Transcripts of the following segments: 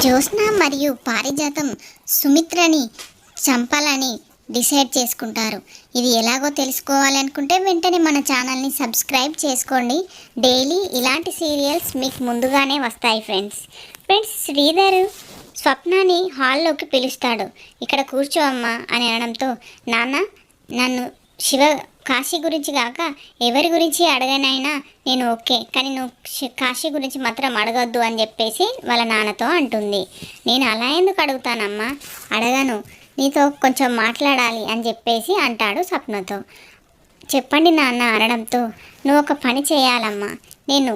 జ్యోత్స్న మరియు పారిజాతం సుమిత్రని చంపాలని డిసైడ్ చేసుకుంటారు. ఇది ఎలాగో తెలుసుకోవాలనుకుంటే వెంటనే మన ఛానల్ని సబ్స్క్రైబ్ చేసుకోండి. డైలీ ఇలాంటి సీరియల్స్ మీకు ముందుగానే వస్తాయి ఫ్రెండ్స్. శ్రీధర్ స్వప్నాని హాల్లోకి పిలుస్తాడు. ఇక్కడ కూర్చో అమ్మా అని అనడంతో, నాన్న నన్ను కాశీ గురించి కాక ఎవరి గురించి అడగనైనా నేను ఓకే, కానీ నువ్వు కాశీ గురించి మాత్రం అడగొద్దు అని చెప్పేసి వాళ్ళ నాన్నతో అంటుంది. నేను అలా ఎందుకు అడుగుతానమ్మా, అడగను, నీతో కొంచెం మాట్లాడాలి అని చెప్పేసి అంటాడు స్వప్నతో. చెప్పండి నాన్న అనడంతో, నువ్వు ఒక పని చేయాలమ్మా, నేను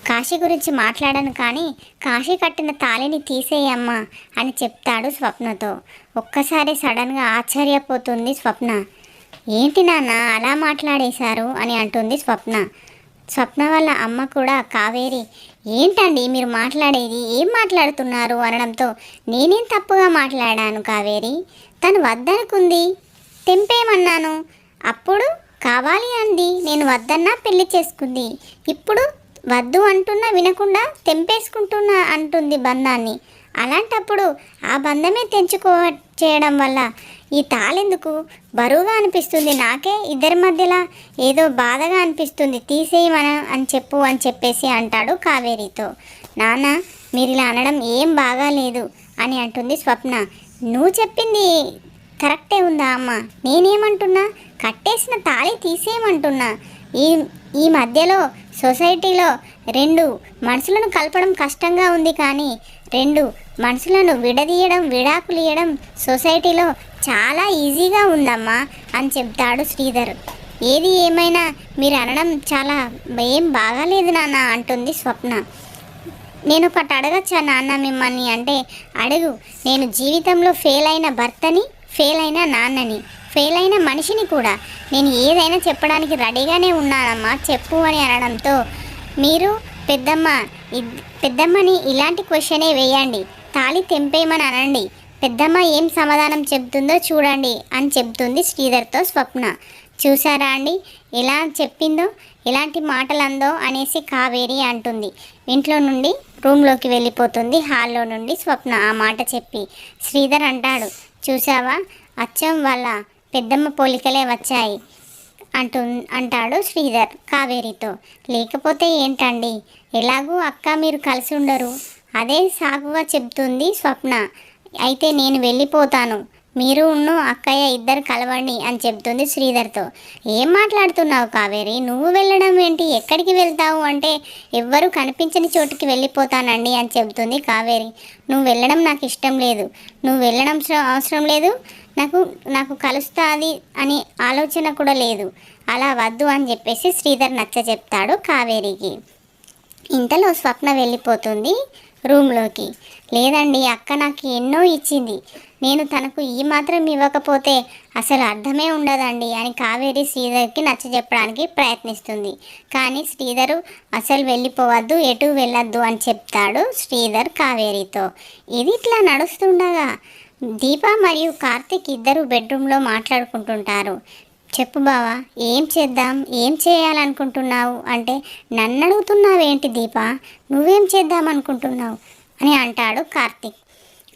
కాశీ గురించి మాట్లాడను కానీ కాశీ కట్టిన తాళిని తీసేయమ్మా అని చెప్తాడు స్వప్నతో. ఒక్కసారి సడన్గా ఆశ్చర్యపోతుంది స్వప్న. ఏంటి నాన్న అలా మాట్లాడేశారు అని అంటుంది స్వప్న వాళ్ళ అమ్మ కూడా, కావేరి ఏంటండి మీరు మాట్లాడేది, ఏం మాట్లాడుతున్నారు అనడంతో, నేనేం తప్పుగా మాట్లాడాను కావేరి, తను వద్దనుకుంది, తెంపేమన్నాను, అప్పుడు కావాలి అంది, నేను వద్దన్నా పెళ్లి చేసుకుంది, ఇప్పుడు వద్దు అంటున్నా వినకుండా తెంపేసుకుంటున్నా అంటుంది బంధాన్ని. అలాంటప్పుడు ఆ బంధమే చేయడం వల్ల ఈ తాళెందుకు బరువుగా అనిపిస్తుంది, నాకే ఇద్దరి మధ్యలో ఏదో బాధగా అనిపిస్తుంది, తీసేయమని చెప్పేసి అంటాడు కావేరితో. నాన్న మీరు ఇలా అనడం ఏం బాగాలేదు అని అంటుంది స్వప్న. నువ్వు చెప్పింది కరెక్టే ఉందా అమ్మ, నేనేమంటున్నా, కట్టేసిన తాళి తీసేయమంటున్నా. ఈ మధ్యలో సొసైటీలో రెండు మనసులను కలపడం కష్టంగా ఉంది, కానీ రెండు మనసులను విడదీయడం, విడాకులు ఇవ్వడం సొసైటీలో చాలా ఈజీగా ఉందమ్మా అని చెప్తాడు శ్రీధర్. ఏది ఏమైనా మీరు అనడం చాలా ఏం బాగాలేదు నాన్న అంటుంది స్వప్న. నేను ఒకటి అడగచ్చా నాన్న మిమ్మల్ని అంటే, అడుగు, నేను జీవితంలో ఫెయిల్ అయిన భర్తని, ఫెయిల్ అయిన నాన్నని, ఫెయిల్ అయిన మనిషిని కూడా, నేను ఏదైనా చెప్పడానికి రెడీగానే ఉన్నానమ్మా, చెప్పు అని అనడంతో, మీరు పెద్దమ్మని ఇలాంటి క్వశ్చనే వేయండి, తాళి తెంపేయమని అనండి, పెద్దమ్మ ఏం సమాధానం చెప్తుందో చూడండి అని చెప్తుంది శ్రీధర్తో స్వప్న. చూసారా అండి ఎలా చెప్పిందో, ఎలాంటి మాటలు అందో అనేసి కావేరి అంటుంది. ఇంట్లో నుండి రూమ్లోకి వెళ్ళిపోతుంది. హాల్లో నుండి స్వప్న ఆ మాట చెప్పి శ్రీధర్ అంటాడు, చూసావా అచ్చం వాళ్ళ పెద్దమ్మ పోలికలే వచ్చాయి అంటాడు శ్రీధర్ కావేరితో. లేకపోతే ఏంటండి, ఎలాగూ అక్క మీరు కలిసి ఉండరు, అదే సాగుగా చెప్తుంది స్వప్న. అయితే నేను వెళ్ళిపోతాను, మీరు అక్కయ్య ఇద్దరు కలవండి అని చెప్తుంది శ్రీధర్తో. ఏం మాట్లాడుతున్నావు కావేరి, నువ్వు వెళ్ళడం ఏంటి, ఎక్కడికి వెళ్తావు అంటే, ఎవ్వరూ కనిపించని చోటుకి వెళ్ళిపోతానండి అని చెబుతుంది కావేరి. నువ్వు వెళ్ళడం నాకు ఇష్టం లేదు, నువ్వు వెళ్ళడం అవసరం లేదు, నాకు కలుస్తుంది అని ఆలోచన కూడా లేదు, అలా వద్దు అని చెప్పేసి శ్రీధర్ నచ్చ చెప్తాడు కావేరికి. ఇంతలో స్వప్న వెళ్ళిపోతుంది రూమ్లోకి. లేదండి అక్క నాకు ఎన్నో ఇచ్చింది, నేను తనకు ఈ మాత్రం ఇవ్వకపోతే అసలు అర్థమే ఉండదండి అని కావేరి శ్రీధర్కి నచ్చ చెప్పడానికి ప్రయత్నిస్తుంది. కానీ శ్రీధరు అసలు వెళ్ళిపోవద్దు, ఎటు వెళ్ళొద్దు అని చెప్తాడు శ్రీధర్ కావేరితో. ఇది ఇట్లా నడుస్తుండగా దీప మరియు కార్తిక్ ఇద్దరు బెడ్రూమ్లో మాట్లాడుకుంటుంటారు. చెప్పు బావా, ఏం చేద్దాం, ఏం చేయాలనుకుంటున్నావు అంటే, నన్ను అడుగుతున్నావేంటి దీప, నువ్వేం చేద్దాం అనుకుంటున్నావు అని అంటాడు కార్తిక్.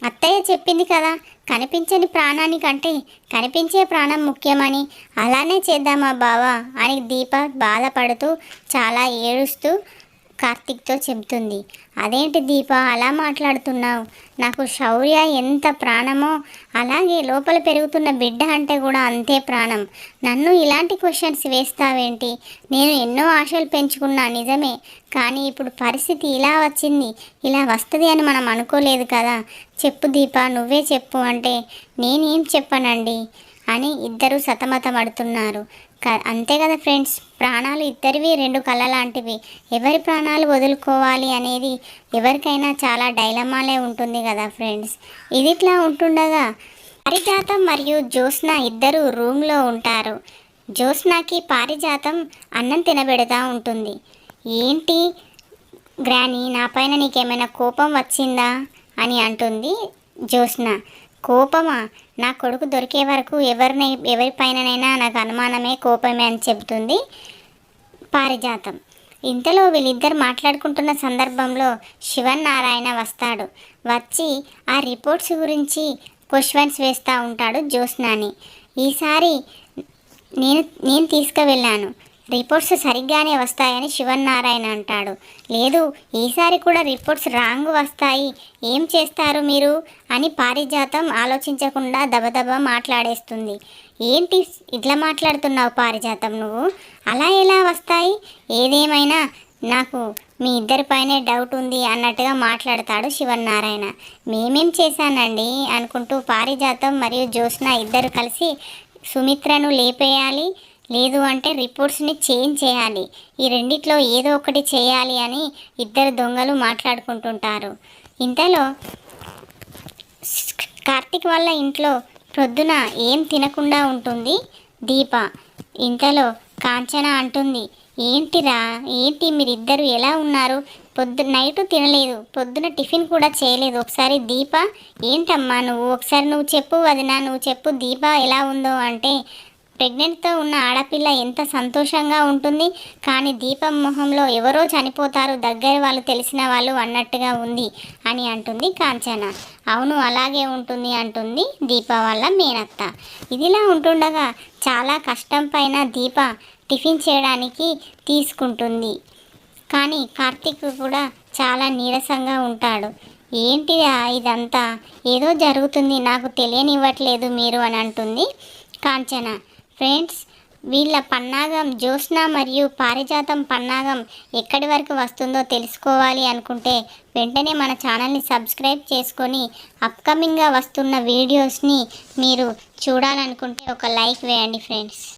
అత్తయ్య చెప్పింది కదా, కనిపించని ప్రాణానికంటే కనిపించే ప్రాణం ముఖ్యమని, అలానే చేద్దామా బావా అని దీప బాధపడుతూ చాలా ఏడుస్తూ కార్తిక్తో చెబుతుంది. అదేంటి దీప అలా మాట్లాడుతున్నావు, నాకు శౌర్య ఎంత ప్రాణమో అలాగే లోపల పెరుగుతున్న బిడ్డ అంటే కూడా అంతే ప్రాణం, నన్ను ఇలాంటి క్వశ్చన్స్ వేస్తావేంటి, నేను ఎన్నో ఆశలు పెంచుకున్నా నిజమే, కానీ ఇప్పుడు పరిస్థితి ఇలా వచ్చింది, ఇలా వస్తుంది అని మనం అనుకోలేదు కదా, చెప్పు దీప నువ్వే చెప్పు అంటే, నేనేం చెప్పనండి అని ఇద్దరు సతమతమడుతున్నారు. అంతే కదా ఫ్రెండ్స్, ప్రాణాలు ఇద్దరివి రెండు కళ్ళ లాంటివి, ఎవరి ప్రాణాలు వదులుకోవాలి అనేది ఎవరికైనా చాలా డైలమాలే ఉంటుంది కదా ఫ్రెండ్స్. ఇది ఇట్లా ఉంటుండగా పారిజాతం మరియు జ్యోత్స్న ఇద్దరు రూమ్లో ఉంటారు. జ్యోత్స్నకి పారిజాతం అన్నం తినబెడతా ఉంటుంది. ఏంటి గ్రాని, నా పైన నీకేమైనా కోపం వచ్చిందా అని అంటుంది జ్యోత్స్న. కోపమా, నా కొడుకు దొరికే వరకు ఎవరిపైననైనా నాకు అనుమానమే, కోపమే అని చెబుతుంది పారిజాతం. ఇంతలో వీళ్ళిద్దరు మాట్లాడుకుంటున్న సందర్భంలో శివనారాయణ వస్తాడు. వచ్చి ఆ రిపోర్ట్స్ గురించి క్వశ్చన్స్ వేస్తూ ఉంటాడు జ్యోత్స్నాని. ఈసారి నేను తీసుకువెళ్ళాను, రిపోర్ట్స్ సరిగ్గానే వస్తాయని శివనారాయణ అంటాడు. లేదు, ఈసారి కూడా రిపోర్ట్స్ రాంగ్ వస్తాయి, ఏం చేస్తారు మీరు అని పారిజాతం ఆలోచించకుండా దబదబా మాట్లాడేస్తుంది. ఏంటి ఇట్లా మాట్లాడుతున్నావు పారిజాతం, నువ్వు అలా ఎలా వస్తాయి? ఏదేమైనా నాకు మీ ఇద్దరిపైనే డౌట్ ఉంది అన్నట్టుగా మాట్లాడతాడు శివనారాయణ. మేమేం చేశానండి అనుకుంటూ పారిజాతం మరియు జ్యోత్స్న ఇద్దరు కలిసి సుమిత్రను లేపేయాలి, లేదు అంటే రిపోర్ట్స్ని చేంజ్ చేయాలి, ఈ రెండిట్లో ఏదో ఒకటి చేయాలి అని ఇద్దరు దొంగలు మాట్లాడుకుంటుంటారు. ఇంతలో కార్తీక్ వాళ్ళ ఇంట్లో ప్రొద్దున ఏం తినకుండా ఉంటుంది దీప. ఇంతలో కాంచన అంటుంది, ఏంటిరా ఏంటి మీరిద్దరు ఎలా ఉన్నారు? నైట్ తినలేదు, పొద్దున టిఫిన్ కూడా చేయలేదు. ఒకసారి దీప ఏంటమ్మా నువ్వు, ఒకసారి నువ్వు చెప్పు వదినా, నువ్వు చెప్పు దీప ఎలా ఉందో అంటే, ప్రెగ్నెంట్తో ఉన్న ఆడపిల్ల ఎంత సంతోషంగా ఉంటుంది, కానీ దీపం మొహంలో ఎవరో చనిపోతారు దగ్గర వాళ్ళు తెలిసిన వాళ్ళు అన్నట్టుగా ఉంది అని అంటుంది కాంచన. అవును అలాగే ఉంటుంది అంటుంది దీప వాళ్ళ మేనత్త. ఇదిలా ఉంటుండగా చాలా కష్టం పైన దీప టిఫిన్ చేయడానికి తీసుకుంటుంది. కానీ కార్తీక్ కూడా చాలా నీరసంగా ఉంటాడు. ఏంటిదా ఇదంతా, ఏదో జరుగుతుంది నాకు తెలియనివ్వట్లేదు మీరు అని అంటుంది కాంచన. ఫ్రెండ్స్, వీళ్ళ పన్నాగం జ్యోత్స్న మరియు పారిజాతం పన్నాగం ఎక్కడి వరకు వస్తుందో తెలుసుకోవాలి అనుకుంటే వెంటనే మన ఛానల్ని సబ్స్క్రైబ్ చేసుకొని అప్కమింగ్గా వస్తున్న వీడియోస్ని మీరు చూడాలనుకుంటే ఒక లైక్ వేయండి ఫ్రెండ్స్.